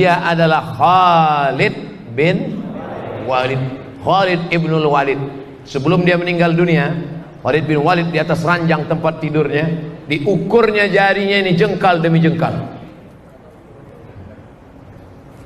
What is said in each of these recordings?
Dia adalah Khalid bin Walid, Khalid ibnul Walid. Sebelum dia meninggal dunia, Khalid bin Walid di atas ranjang tempat tidurnya, diukurnya jarinya ini jengkal demi jengkal.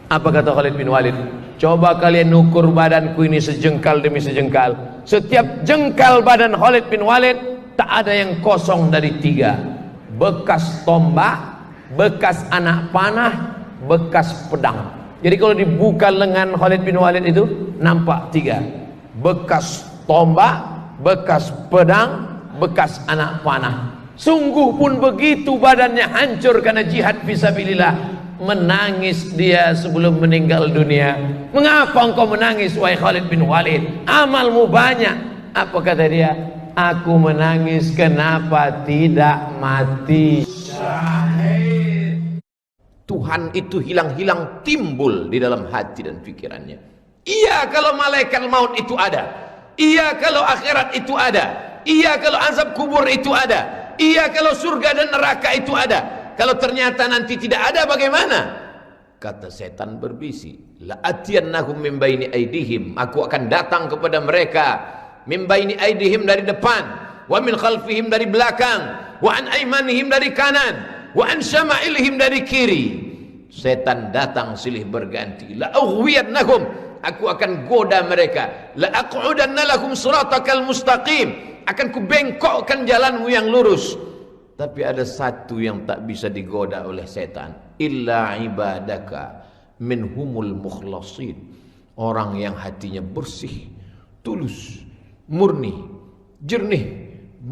Apa kata Khalid bin Walid? Coba kalian ukur badanku ini sejengkal demi sejengkal. Setiap jengkal badan Khalid bin Walid tak ada yang kosong dari 3. Bekas tombak, bekas anak panah, bekas pedang. Jadi kalau dibuka lengan Khalid bin Walid itu nampak 3. Bekas tombak, bekas pedang, bekas anak panah. Sungguh pun begitu badannya hancur karena jihad fisabilillah. Menangis dia sebelum meninggal dunia. Mengapa engkau menangis wahai Khalid bin Walid? Amalmu banyak. Apa kata dia? Aku menangis kenapa tidak mati syahid. Tuhan itu hilang-hilang timbul di dalam hati dan pikirannya. Iya kalau malaikat maut itu ada. Iya kalau akhirat itu ada. Iya kalau azab kubur itu ada. Iya kalau surga dan neraka itu ada. Kalau ternyata nanti tidak ada bagaimana? Kata setan berbisi, la atiyannahum min baini aidihim, aku akan datang kepada mereka min baini aidihim dari depan, wa min khalfihim dari belakang, wa an aymanihim dari kanan, wa an syama'ilihim dari kiri. Setan datang silih berganti. La ughwiyannahum, aku akan goda mereka. La aq'udanna lakum siratakal mustaqim, akan kubengkokkan jalanmu yang lurus. Tapi ada satu yang tak bisa digoda oleh setan, illa ibadaka minhumul mukhlasin, orang yang hatinya bersih, tulus, murni, jernih,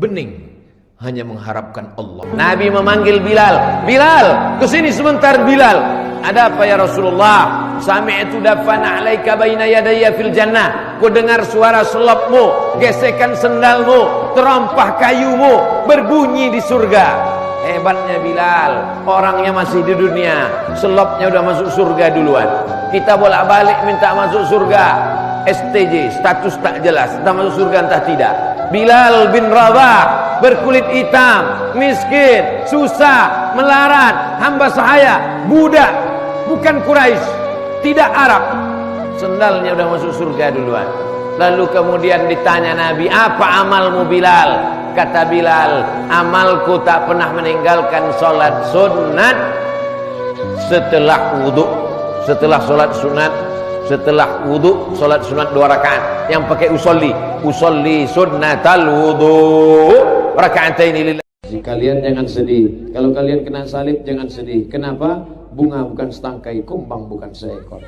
bening, hanya mengharapkan Allah. Nabi memanggil Bilal, Bilal, kesini sebentar Bilal. Ada apa ya Rasulullah? Sami'tu dafana 'alaika baina yadayya fil jannah. Ku dengar suara selopmu, gesekan sendalmu, terompah kayumu berbunyi di surga. Hebatnya Bilal, orangnya masih di dunia, selopnya udah masuk surga duluan. Kita bolak-balik minta masuk surga, STJ, status tak jelas, entah masuk surga entah tidak. Bilal bin Rabah, berkulit hitam, miskin, susah, melarat, hamba sahaya, budak, bukan Quraisy, tidak Arab. Sendalnya udah masuk surga duluan. Lalu kemudian ditanya Nabi, apa amalmu Bilal? Kata Bilal, amalku tak pernah meninggalkan sholat sunat setelah wudhu. Setelah sholat sunat, setelah wudhu, sholat sunat 2 rakaat yang pakai usolli sunnatal wudhu raka'ataini lillah. Kalian jangan sedih. Kalau kalian kena salib jangan sedih. Kenapa? Bunga bukan setangkai, kumbang bukan seekor.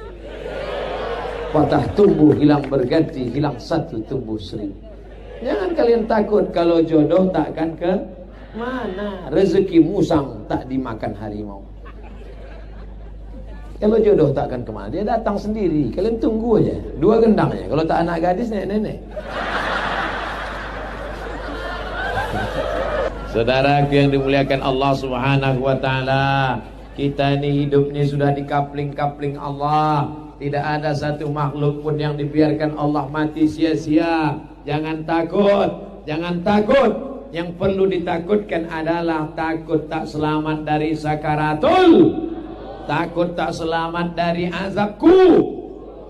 Patah tumbuh hilang berganti, hilang satu tumbuh 1000. Jangan kalian takut kalau jodoh takkan ke mana. Rezeki musang tak dimakan harimau. Kalau jodoh takkan kemana, dia datang sendiri. Kalian tunggu aja, 2 gendangnya. Kalau tak anak gadis, nenek-nenek. Saudaraku yang dimuliakan Allah Subhanahu wa taala, kita ini hidupnya sudah dikapling-kapling Allah. Tidak ada satu makhluk pun yang dibiarkan Allah mati sia-sia. Jangan takut, jangan takut. Yang perlu ditakutkan adalah takut tak selamat dari sakaratul, takut tak selamat dari azabku,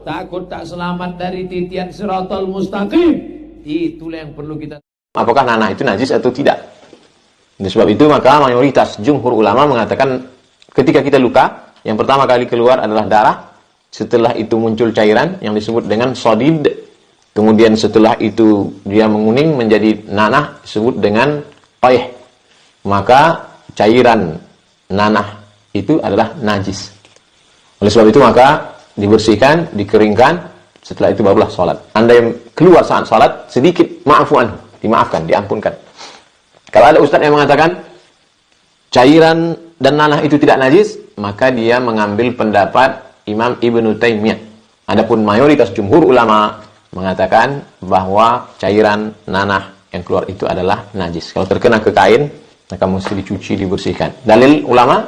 takut tak selamat dari titian siratal mustaqim. Itulah yang perlu kita. Apakah nanah itu najis atau tidak? Oleh sebab itu maka mayoritas jumhur ulama mengatakan ketika kita luka, yang pertama kali keluar adalah darah. Setelah itu muncul cairan yang disebut dengan sodid. Kemudian setelah itu dia menguning menjadi nanah, disebut dengan qayh. Maka cairan nanah itu adalah najis. Oleh sebab itu maka dibersihkan, dikeringkan, setelah itu barulah sholat. Anda yang keluar saat sholat sedikit, ma'afuan, dimaafkan, diampunkan. Kalau ada ustaz yang mengatakan cairan dan nanah itu tidak najis, maka dia mengambil pendapat Imam Ibnu Taimiyah. Adapun mayoritas jumhur ulama mengatakan bahwa cairan nanah yang keluar itu adalah najis. Kalau terkena ke kain, maka mesti dicuci, dibersihkan. Dalil ulama,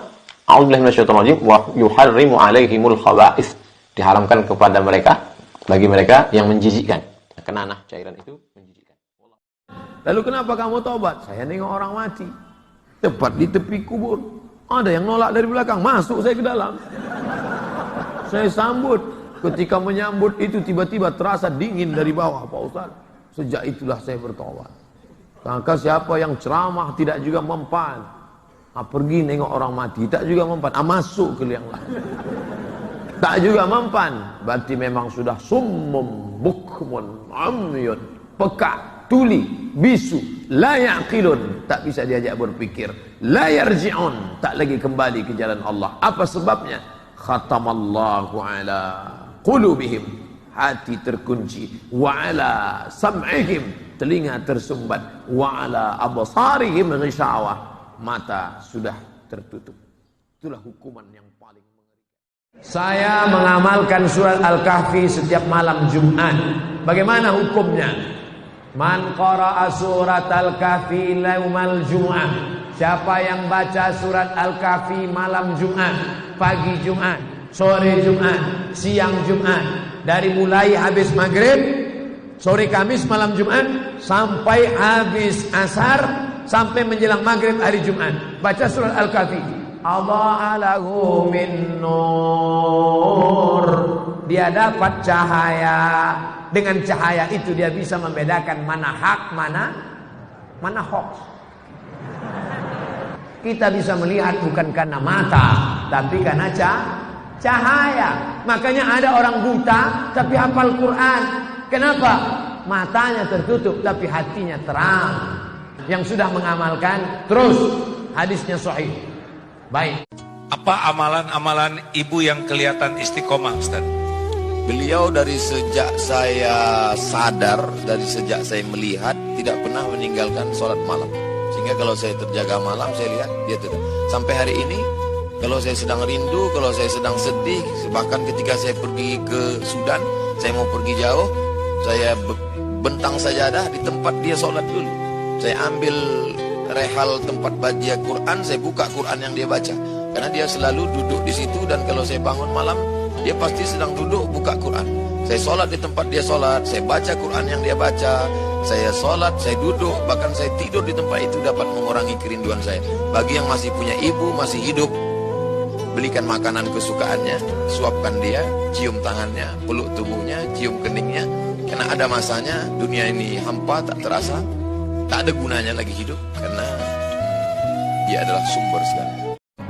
a'udzubillahi minasyaitonir rajim, wa yuharrimu 'alaihimul khaba'its. Diharamkan kepada mereka, bagi mereka yang menjijikkan. Nanah cairan itu menjijikkan. Lalu kenapa kamu tobat? Saya nengok orang mati, tepat di tepi kubur. Ada yang nolak dari belakang, masuk saya ke dalam. Saya sambut. Ketika menyambut itu tiba-tiba terasa dingin dari bawah, Pak Ustaz. Sejak itulah saya bertobat. Maka siapa yang ceramah tidak juga mempan, pergi nengok orang mati tak juga mempan, masuk ke liang lahat tak juga mempan, berarti memang sudah summum bukmun amyun, peka, tuli, bisu, la yaqilun, tak bisa diajak berpikir, la yarji'un, tak lagi kembali ke jalan Allah. Apa sebabnya? Khatamallahu ala qulubihim, hati terkunci, wa ala sam'ihim, telinga tersumbat, wa ala absarihim ghishawah, mata sudah tertutup. Itulah hukuman yang paling mengerikan. Saya mengamalkan surat Al-Kahfi setiap malam Jumat. Bagaimana hukumnya? Man qara'a surat Al-Kahfi yaumal Jum'ah, siapa yang baca surat Al-Kahfi malam Jumat, pagi Jumat, sore Jumat, siang Jumat, dari mulai habis maghrib, sore Kamis, malam Jumat, sampai habis asar, sampai menjelang maghrib hari Jumat, baca surat Al-Kahfi. Allah lahu min nur, dia dapat cahaya. Dengan cahaya itu dia bisa membedakan mana hak, mana hoax. Kita bisa melihat bukan karena mata, tapi karena cahaya. Makanya ada orang buta tapi hafal Quran. Kenapa? Matanya tertutup tapi hatinya terang. Yang sudah mengamalkan terus, hadisnya sahih. Baik. Apa amalan-amalan ibu yang kelihatan istiqomah, Ustaz? Beliau dari sejak saya sadar, dari sejak saya melihat, tidak pernah meninggalkan sholat malam. Sehingga kalau saya terjaga malam, saya lihat dia tidak. Sampai hari ini, kalau saya sedang rindu, kalau saya sedang sedih, bahkan ketika saya pergi ke Sudan, saya mau pergi jauh, saya bentang sajadah di tempat dia sholat dulu. Saya ambil rehal tempat baca Quran, saya buka Quran yang dia baca. Karena dia selalu duduk di situ, dan kalau saya bangun malam, dia pasti sedang duduk buka Quran. Saya sholat di tempat dia sholat, saya baca Quran yang dia baca, saya sholat, saya duduk, bahkan saya tidur di tempat itu dapat mengurangi kerinduan saya. Bagi yang masih punya ibu, masih hidup, belikan makanan kesukaannya, suapkan dia, cium tangannya, peluk tubuhnya, cium keningnya. Karena ada masanya dunia ini hampa, tak terasa, tak ada gunanya lagi hidup, karena dia adalah sumber segala.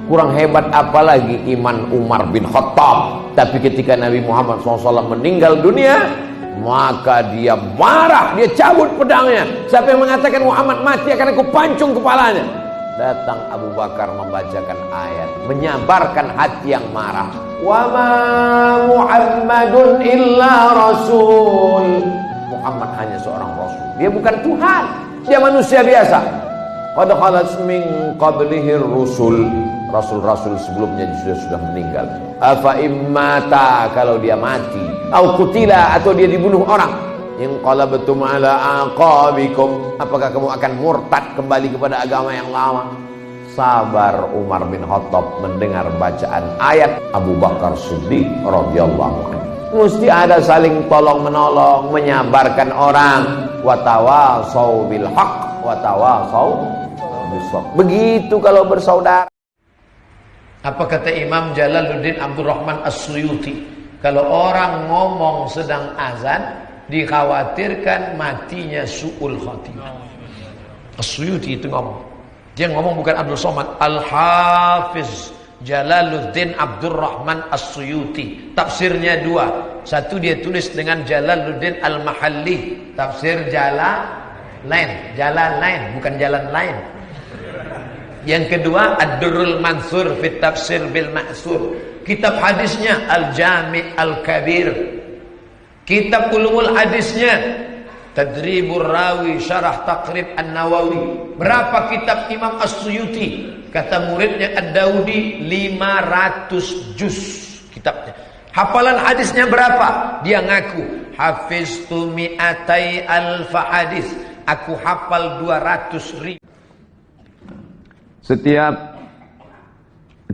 Kurang hebat apalagi iman Umar bin Khattab. Tapi ketika Nabi Muhammad SAW meninggal dunia, maka dia marah, dia cabut pedangnya. Siapa yang mengatakan Muhammad mati akan aku pancung kepalanya. Datang Abu Bakar membacakan ayat, menyabarkan hati yang marah. Wa ma Muhammadun illa rasul. Muhammad hanya seorang rasul, dia bukan Tuhan, dia manusia biasa. Qad khalat min qablihi rusul, rasul-rasul sebelumnya sudah meninggal. Afa immata, kalau dia mati, au qutila, atau dia dibunuh orang, in qalabtum ala aqabikum, apakah kamu akan murtad kembali kepada agama yang lama? Sabar Umar bin Khattab mendengar bacaan ayat Abu Bakar Siddiq radhiyallahu anhu. Mesti ada saling tolong menolong, menyabarkan orang. Watawasau bil haq, watawasau bis sabr. Begitu kalau bersaudara. Apa kata Imam Jalaluddin Abdurrahman As-Suyuti? Kalau orang ngomong sedang azan, dikhawatirkan matinya su'ul khatimah. As-Suyuti itu ngomong. Dia ngomong bukan Abdul Somad, Al-Hafiz Jalaluddin Abdurrahman As-Suyuti. Tafsirnya dua. Satu dia tulis dengan Jalaluddin Al-Mahalli, tafsir Jalalain, Jalalain, bukan jalan lain. Yang kedua Ad-Durrul Mansur fit Tafsir bil Ma'sur. Kitab hadisnya Al-Jami' Al-Kabir. Kitab ulumul hadisnya Tadribur Rawi Syarah Taqrib An-Nawawi. Berapa kitab Imam As-Suyuti? Kata muridnya Ad-Daudi 500 juz kitabnya. Hafalan hadisnya berapa? Dia ngaku hafiztu mi'atai alfa hadis. Aku hafal 200.000. Setiap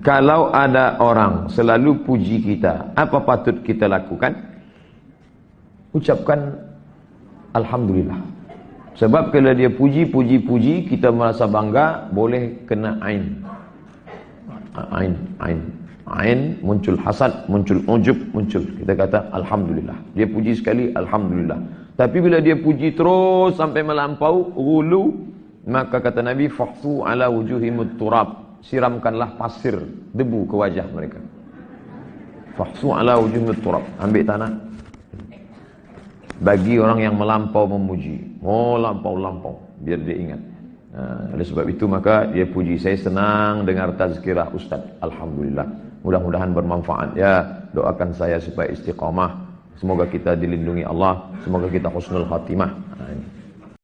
kalau ada orang selalu puji kita, apa patut kita lakukan? Ucapkan alhamdulillah. Sebab kalau dia puji, kita merasa bangga, boleh kena ain. Ain, muncul hasad, muncul ujub, muncul. Kita kata alhamdulillah. Dia puji sekali, alhamdulillah. Tapi bila dia puji terus sampai melampau ghulu, maka kata Nabi fahsu ala wujuhimut turab, siramkanlah pasir, debu ke wajah mereka. Fahsu ala wujuhimut turab, ambil tanah. Bagi orang yang melampau memuji, lampau, biar dia ingat. Oleh sebab itu maka dia puji. Saya senang dengar tazkirah Ustaz. Alhamdulillah. Mudah-mudahan bermanfaat. Ya, doakan saya supaya istiqamah. Semoga kita dilindungi Allah. Semoga kita husnul khatimah. Nah, ini.